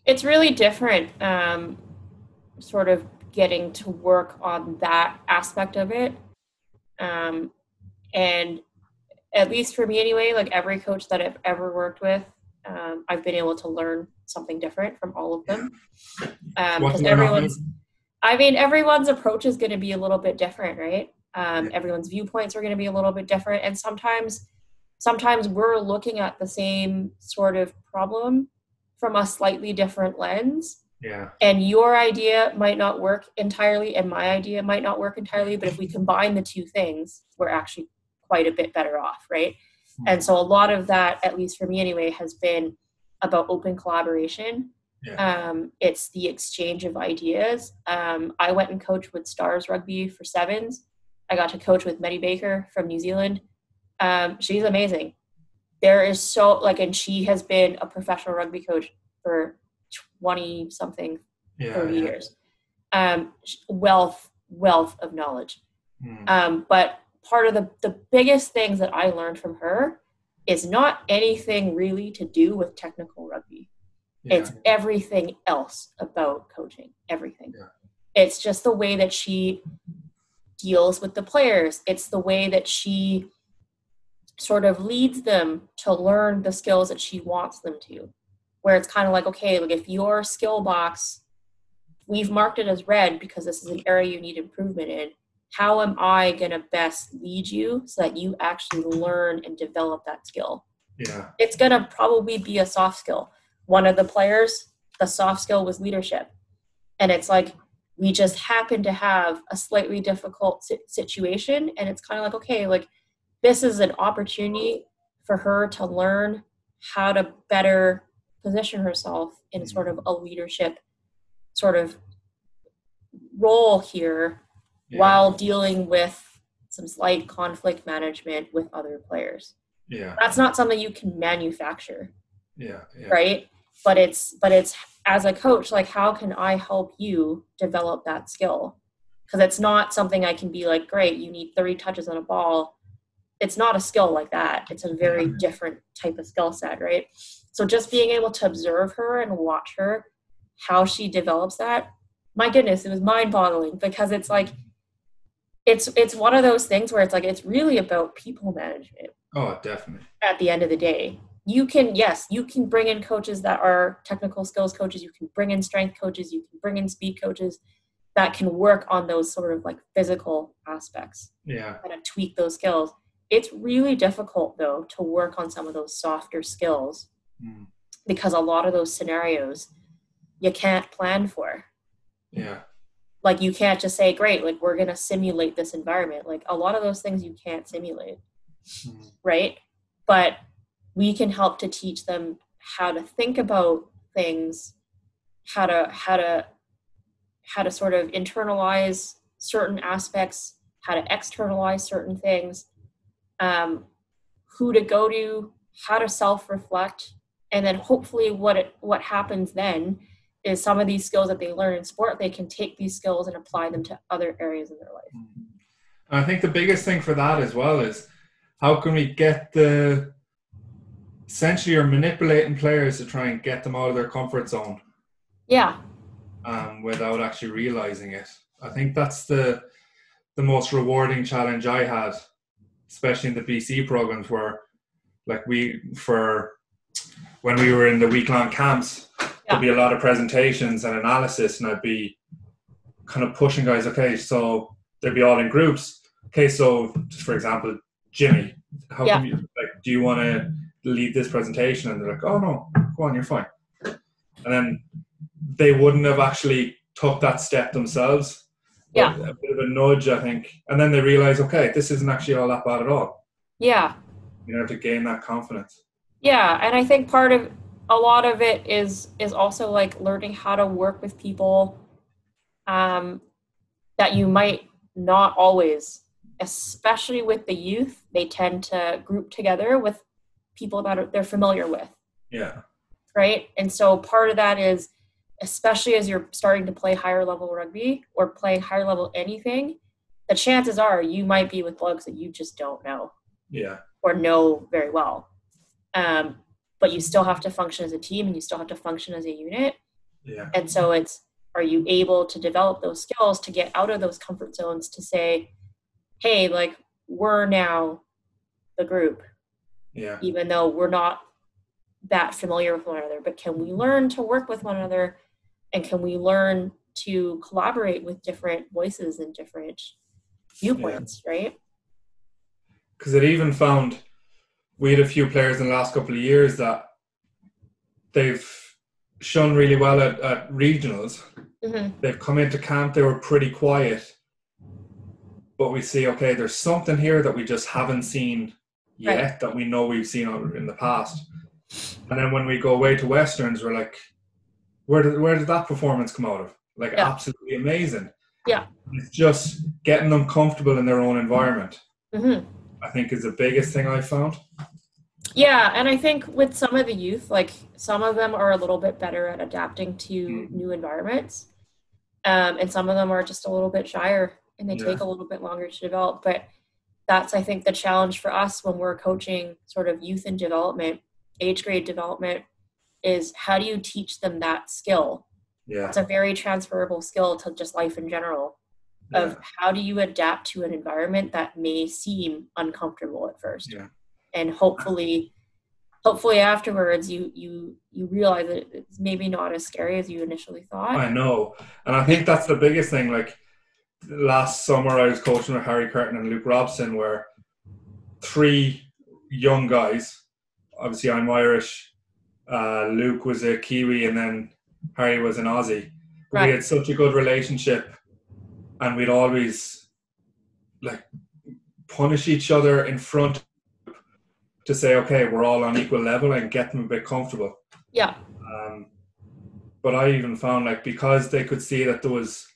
It's really different, sort of getting to work on that aspect of it. And at least for me anyway, like every coach that I've ever worked with, I've been able to learn something different from all of them. Because everyone's approach is going to be a little bit different, right? Everyone's viewpoints are going to be a little bit different. And sometimes we're looking at the same sort of problem from a slightly different lens. Yeah. And your idea might not work entirely and my idea might not work entirely, but if we combine the two things, we're actually quite a bit better off, right? Mm-hmm. And so a lot of that, at least for me anyway, has been about open collaboration. Yeah. It's the exchange of ideas. I went and coached with Stars Rugby for sevens. I got to coach with Medi Baker from New Zealand. She's amazing. There is so like, and she has been a professional rugby coach for 20 something, 30 years. Wealth of knowledge. But part of the biggest things that I learned from her is not anything really to do with technical rugby. It's everything else about coaching, everything. It's just the way that she deals with the players. It's the way that she sort of leads them to learn the skills that she wants them to, where it's kind of like, okay, like if your skill box, we've marked it as red because this is an area you need improvement in. How am I going to best lead you so that you actually learn and develop that skill? It's going to probably be a soft skill. One of the players, the soft skill was leadership. And it's like, we just happen to have a slightly difficult situation. And it's kind of like, okay, like this is an opportunity for her to learn how to better position herself in sort of a leadership sort of role here while dealing with some slight conflict management with other players. That's not something you can manufacture. Right? But it's as a coach, like how can I help you develop that skill? Because it's not something I can be like, great, you need 30 touches on a ball. It's not a skill like that. It's a very different type of skill set, right? So just being able to observe her and watch her, how she develops that, my goodness, it was mind-boggling because it's like, it's one of those things where it's like, it's really about people management. Oh, definitely. At the end of the day, you can bring in coaches that are technical skills coaches. You can bring in strength coaches. You can bring in speed coaches that can work on those sort of like physical aspects. Kind of tweak those skills. It's really difficult though to work on some of those softer skills because a lot of those scenarios you can't plan for. Like you can't just say, great, like we're going to simulate this environment. Like a lot of those things you can't simulate. Right? But we can help to teach them how to think about things, how to sort of internalize certain aspects, how to externalize certain things, who to go to, how to self-reflect, and then hopefully what happens then is some of these skills that they learn in sport, they can take these skills and apply them to other areas in their life. And I think the biggest thing for that as well is how can we get essentially you're manipulating players to try and get them out of their comfort zone. Without actually realizing it. I think that's the most rewarding challenge I had, especially in the BC programs where like when we were in the week-long camps, there'd be a lot of presentations and analysis, and I'd be kind of pushing guys, okay, so they'd be all in groups. Okay, so just for example, Jimmy, how come you, like, do you want to lead this presentation? And they're like, oh no, go on, you're fine. And then they wouldn't have actually took that step themselves. A bit of a nudge, I think. And then they realize, okay, this isn't actually all that bad at all. You know, to gain that confidence. And I think a lot of it is also like learning how to work with people that you might not always, especially with the youth, they tend to group together with people that they're familiar with. Right? And so part of that is, especially as you're starting to play higher level rugby or play higher level anything, the chances are you might be with blokes that you just don't know. Or know very well. But you still have to function as a team and you still have to function as a unit. And so are you able to develop those skills to get out of those comfort zones to say, hey, like we're now the group. Even though we're not that familiar with one another, but can we learn to work with one another, and can we learn to collaborate with different voices and different viewpoints, right? Because it even found we had a few players in the last couple of years that they've shown really well at regionals. They've come into camp, they were pretty quiet, but we see, okay, there's something here that we just haven't seen yet that we know we've seen in the past. And then when we go away to Westerns, we're like, where did that performance come out of? Like absolutely amazing. It's just getting them comfortable in their own environment. I think is the biggest thing I found. Yeah, and I think with some of the youth, like some of them are a little bit better at adapting to new environments, and some of them are just a little bit shyer and they take a little bit longer to develop. But that's, I think, the challenge for us when we're coaching sort of youth and development, age grade development, is how do you teach them that skill? Yeah. It's a very transferable skill to just life in general, of how do you adapt to an environment that may seem uncomfortable at first. Yeah. And hopefully afterwards you realize that it's maybe not as scary as you initially thought. I know. And I think that's the biggest thing. Like last summer I was coaching with Harry Curtin and Luke Robson, where 3 young guys, obviously I'm Irish, Luke was a Kiwi, and then Harry was an Aussie. But we had such a good relationship, and we'd always like punish each other in front to say, okay, we're all on equal level, and get them a bit comfortable. Yeah. But I even found, like, because they could see that there was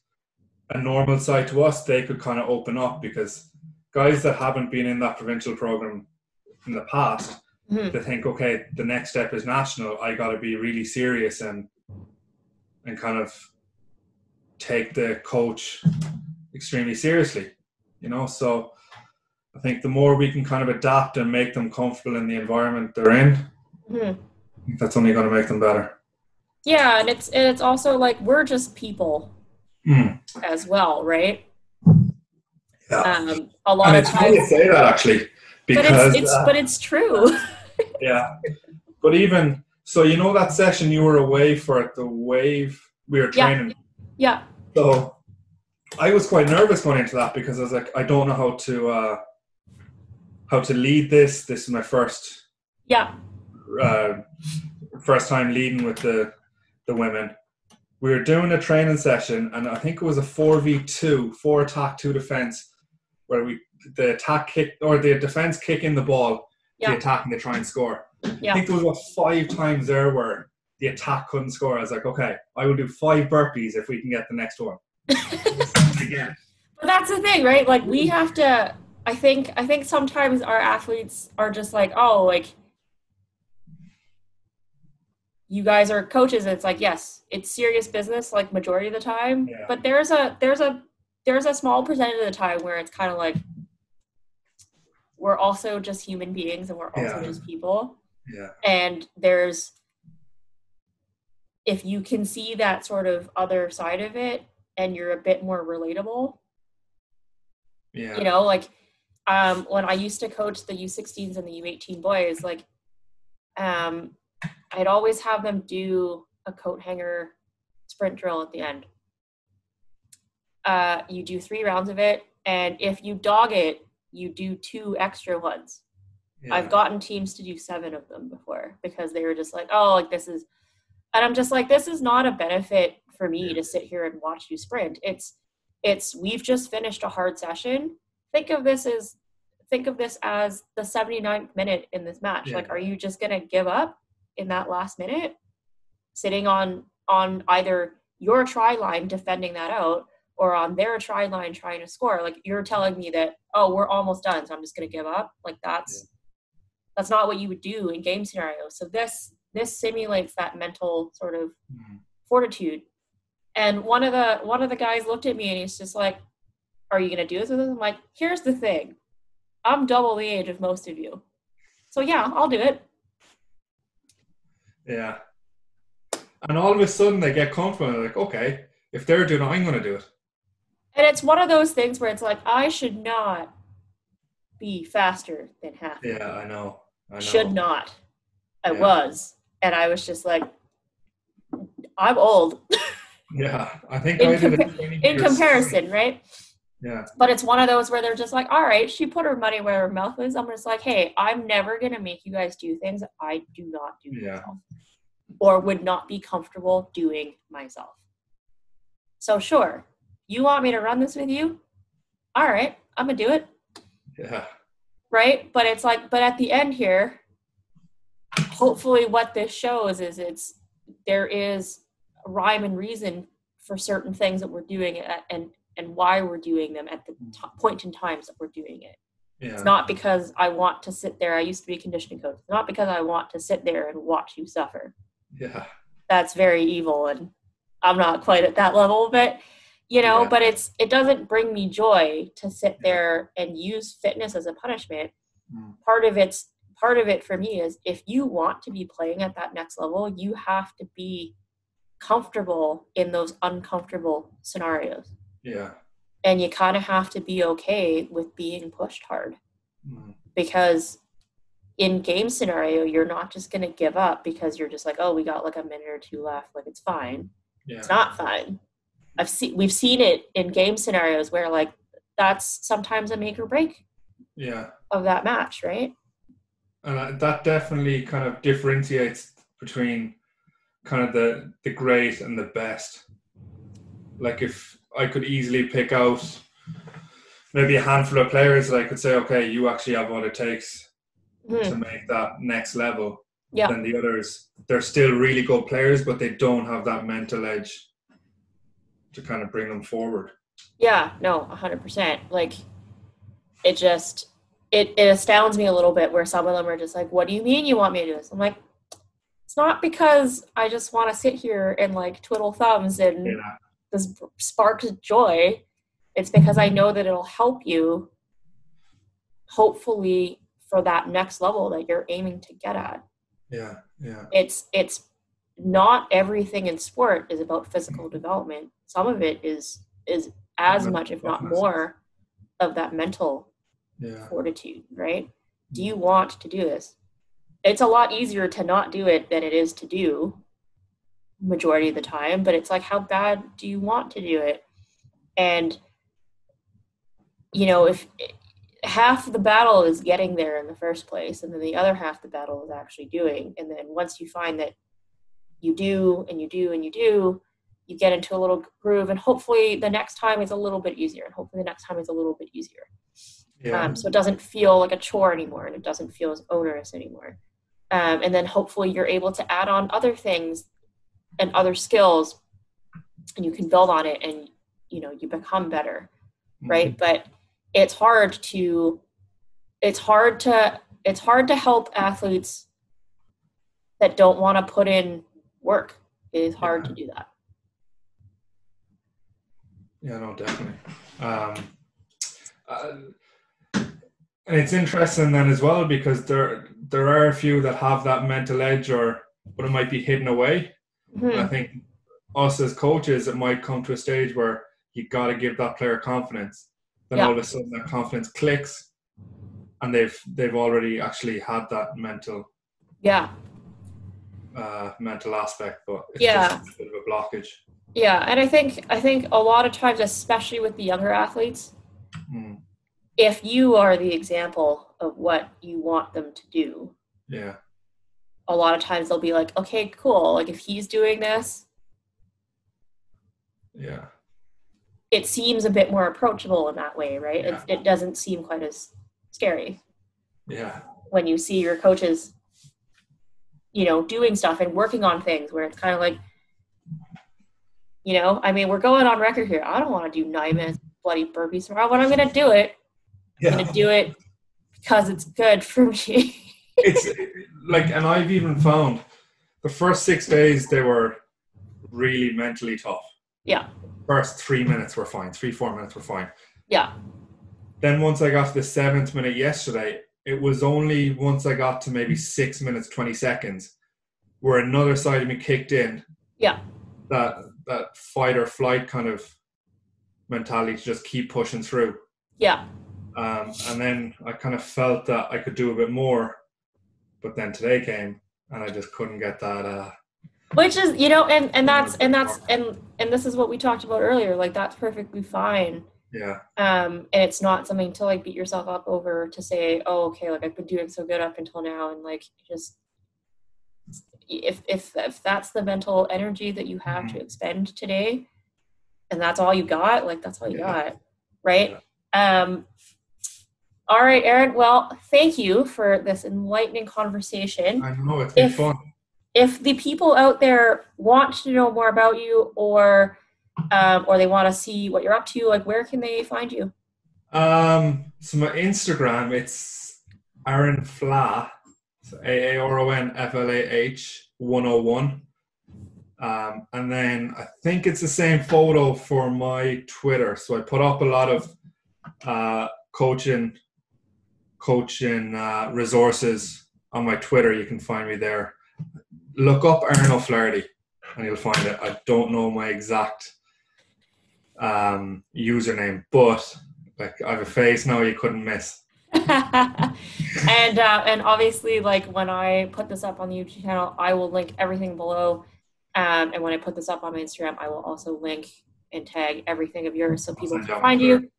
a normal side to us, they could kind of open up, because guys that haven't been in that provincial program in the past, they think, okay, the next step is national. I got to be really serious and kind of take the coach extremely seriously, you know? So I think the more we can kind of adapt and make them comfortable in the environment they're in, I think that's only going to make them better. Yeah, and it's also like we're just people as well, right? Yeah. A lot and of it's times funny to say that, actually, because but it's true. Yeah, but even so, you know that session you were away for at the Wave, we were training. Yeah. So I was quite nervous going into that, because I was like, I don't know how to lead this. This is my first time leading with the women. We were doing a training session, and I think it was a 4v2, 4 attack, 2 defense, where the attack kick, or the defense kick in the ball, the attack, and they try and score. I think there was about 5 times there where the attack couldn't score. I was like, okay, I will do 5 burpees if we can get the next one. Again. But that's the thing, right? Like we have to. I think sometimes our athletes are just like, oh, like you guys are coaches. And it's like, yes, it's serious business, like majority of the time. Yeah. But there's a small percentage of the time where it's kind of like we're also just human beings, and we're also just people. Yeah. And if you can see that sort of other side of it, and you're a bit more relatable. Yeah. You know, like when I used to coach the U16s and the U18 boys, like I'd always have them do a coat hanger sprint drill at the end. You do 3 rounds of it, and if you dog it, you do 2 extra ones. Yeah. I've gotten teams to do 7 of them before, because they were just like, oh, like this is, and I'm just like, this is not a benefit for me to sit here and watch you sprint. It's we've just finished a hard session. Think of this as the 79th minute in this match. Like, are you just gonna give up in that last minute, sitting on either your try line defending that out, or on their try line trying to score? Like, you're telling me that, oh, we're almost done, so I'm just gonna give up? Like that's not what you would do in game scenarios. So this simulates that mental sort of fortitude. And one of the guys looked at me and he's just like, are you going to do this with us? I'm like, here's the thing. I'm double the age of most of you. So yeah, I'll do it. Yeah. And all of a sudden they get comfortable. They're like, okay, if they're doing it, I'm going to do it. And it's one of those things where it's like, I should not be faster than half. Yeah, I know. Should not. I was. And I was just like, I'm old. Yeah, I think in comparison, right? Yeah. But it's one of those where they're just like, all right, she put her money where her mouth is. I'm just like, hey, I'm never going to make you guys do things I do not do myself, or would not be comfortable doing myself. So sure, you want me to run this with you? All right, I'm going to do it. Yeah. Right? But it's like, but at the end here, hopefully what this shows is there is a rhyme and reason for certain things that we're doing and why we're doing them at the point in times that we're doing it. It's Yeah. not because I want to sit there. I used to be a conditioning coach. It's not because I want to sit there and watch you suffer. Yeah. That's very evil, and I'm not quite at that level, but Yeah. but it doesn't bring me joy to sit Yeah. there and use fitness as a punishment. Mm. Part of it for me is, if you want to be playing at that next level, you have to be comfortable in those uncomfortable scenarios. Yeah. And you kind of have to be okay with being pushed hard, Mm. because in game scenario, you're not just going to give up because you're just like, oh, we got like a minute or two left. Like, it's fine. Yeah. It's not fine. We've seen it in game scenarios where, like, that's sometimes a make or break Yeah. of that match, right? And that definitely kind of differentiates between kind of the great and the best. Like, if I could easily pick out maybe a handful of players that I could say, okay, you actually have what it takes to make that next level, Yeah. then the others, they're still really good players, but they don't have that mental edge to kind of bring them forward. Yeah, no, 100%. Like, it just, it astounds me a little bit where some of them are just like, what do you mean you want me to do this? I'm like, it's not because I just want to sit here and like twiddle thumbs and this sparks joy. It's because I know that it'll help you, hopefully, for that next level that you're aiming to get at. Yeah, yeah. It's not everything in sport is about physical development. Some of it is as much, if not more, of that mental fortitude, right? Do you want to do this? It's a lot easier to not do it than it is to do majority of the time, but it's like, how bad do you want to do it? And if half the battle is getting there in the first place, and then the other half the battle is actually doing, and then once you find that you do and you do and you do, you get into a little groove, and hopefully the next time is a little bit easier, and hopefully the next time is a little bit easier. So it doesn't feel like a chore anymore, and it doesn't feel as onerous anymore. And then hopefully you're able to add on other things and other skills, and you can build on it, and you become better, right? But it's hard to help athletes that don't want to put in work. It is hard to do that. Yeah, no, definitely. And it's interesting then as well, because there are a few that have that mental edge, but it might be hidden away. Mm-hmm. And I think us as coaches, it might come to a stage where you got to give that player confidence. Then all of a sudden that confidence clicks, and they've already actually had that mental aspect, but it's just a bit of a blockage. Yeah, and I think a lot of times, especially with the younger athletes, if you are the example of what you want them to do, a lot of times they'll be like, okay, cool. Like, if he's doing this, it seems a bit more approachable in that way, right? It doesn't seem quite as scary. Yeah. When you see your coaches, doing stuff and working on things where it's kind of like, I mean, we're going on record here. I don't want to do 9 minutes bloody burpees tomorrow, but I'm going to do it. I'm going to do it because it's good for me. It's like, and I've even found the first 6 days, they were really mentally tough. Yeah. First 3 minutes were fine. 3-4 minutes were fine. Yeah. Then once I got to the 7th minute yesterday, it was only once I got to maybe 6 minutes, 20 seconds where another side of me kicked in. Yeah. That fight or flight kind of mentality to just keep pushing through. Yeah. And then I kind of felt that I could do a bit more, but then today came and I just couldn't get that. Which is, and this is what we talked about earlier. Like, that's perfectly fine. Yeah. And it's not something to like beat yourself up over, to say, oh, okay, like, I've been doing so good up until now, and like, just if that's the mental energy that you have to expend today, and that's all you got, like, that's all you got, right? Yeah. All right, Aaron. Well, thank you for this enlightening conversation. I know, it's been fun. If the people out there want to know more about you, or they want to see what you're up to, like, where can they find you? So my Instagram, it's Aaron Flah, so AARONFLAH 101. And then I think it's the same photo for my Twitter. So I put up a lot of coaching resources on my Twitter. You can find me there. Look up Aaron O'Flaherty and you'll find it. I don't know my exact username, but like I have a face now you couldn't miss. And obviously, like when I put this up on the YouTube channel, I will link everything below. And when I put this up on my Instagram, I will also link and tag everything of yours so people can find you.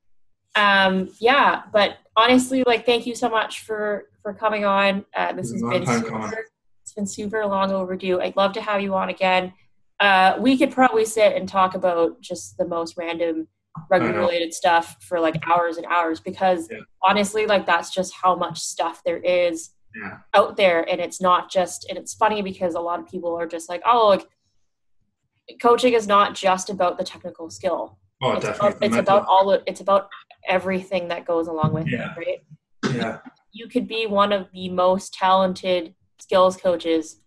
Yeah, but honestly, like thank you so much for coming on. This has been it's been super long overdue. I'd love to have you on again. We could probably sit and talk about just the most random rugby related stuff for like hours and hours because honestly, like that's just how much stuff there is out there. And it's not just, and it's funny because a lot of people are just like, oh, like coaching is not just about the technical skill. Oh, it's definitely. It's about everything that goes along with it, right? Yeah. You could be one of the most talented skills coaches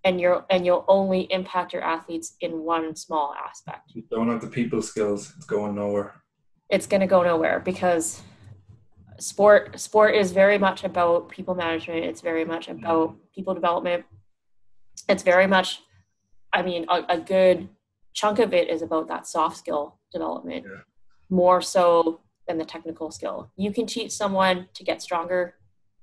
and you'll only impact your athletes in one small aspect. You don't have the people skills, it's going nowhere. It's going to go nowhere because sport is very much about people management. It's very much about people development. It's very much, I mean, a good chunk of it is about that soft skill development, more so than the technical skill. You can teach someone to get stronger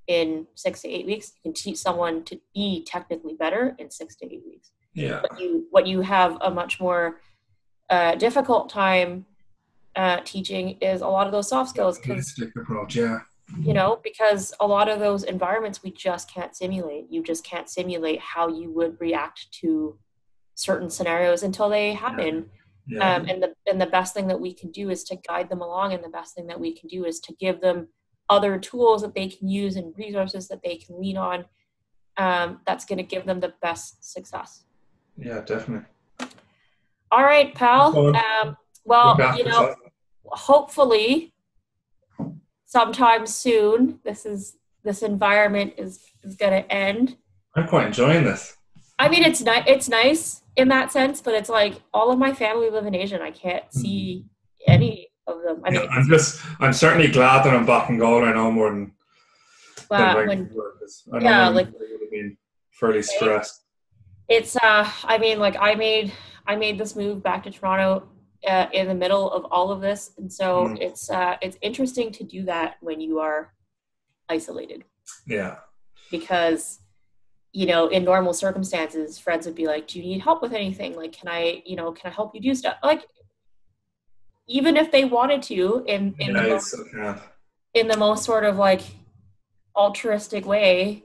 in 6 to 8 weeks. You can teach someone to be technically better in 6 to 8 weeks. Yeah. But what you have a much more difficult time teaching is a lot of those soft skills. Holistic approach, you know, because a lot of those environments we just can't simulate. You just can't simulate how you would react to certain scenarios until they happen. And the best thing that we can do is to guide them along, and the best thing that we can do is to give them other tools that they can use and resources that they can lean on. That's going to give them the best success. Yeah, definitely. All right, pal. Well, you know, hopefully sometime soon this environment is going to end. I'm quite enjoying this. I mean, it's nice in that sense, but it's like all of my family live in Asia and I can't see any of them. I mean, I'm certainly glad that I'm back in goal right now more than like I would have been fairly stressed. It's I mean, like I made this move back to Toronto in the middle of all of this, and so it's interesting to do that when you are isolated. Yeah. Because you know, in normal circumstances, friends would be like, "Do you need help with anything? Like, can I help you do stuff?" Like, even if they wanted to, in the most sort of like altruistic way,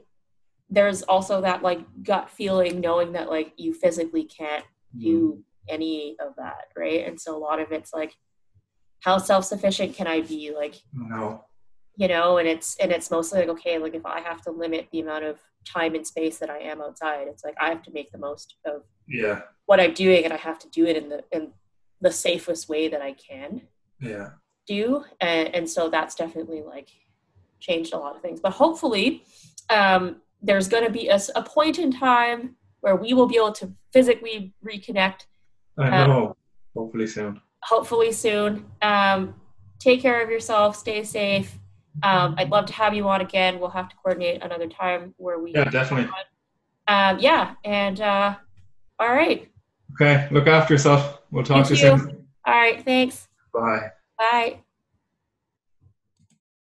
there's also that like gut feeling knowing that like you physically can't do any of that, right? And so a lot of it's like, how self-sufficient can I be? Like, no. You know, and it's mostly like, okay, like if I have to limit the amount of time and space that I am outside, it's like I have to make the most of what I'm doing, and I have to do it in the safest way that I can do. And so that's definitely like changed a lot of things. But hopefully there's going to be a point in time where we will be able to physically reconnect. I know. Hopefully soon. Take care of yourself. Stay safe. I'd love to have you on again. We'll have to coordinate another time where we definitely. And all right. Okay, look after yourself. We'll talk to you soon. All right, thanks. Bye. Bye.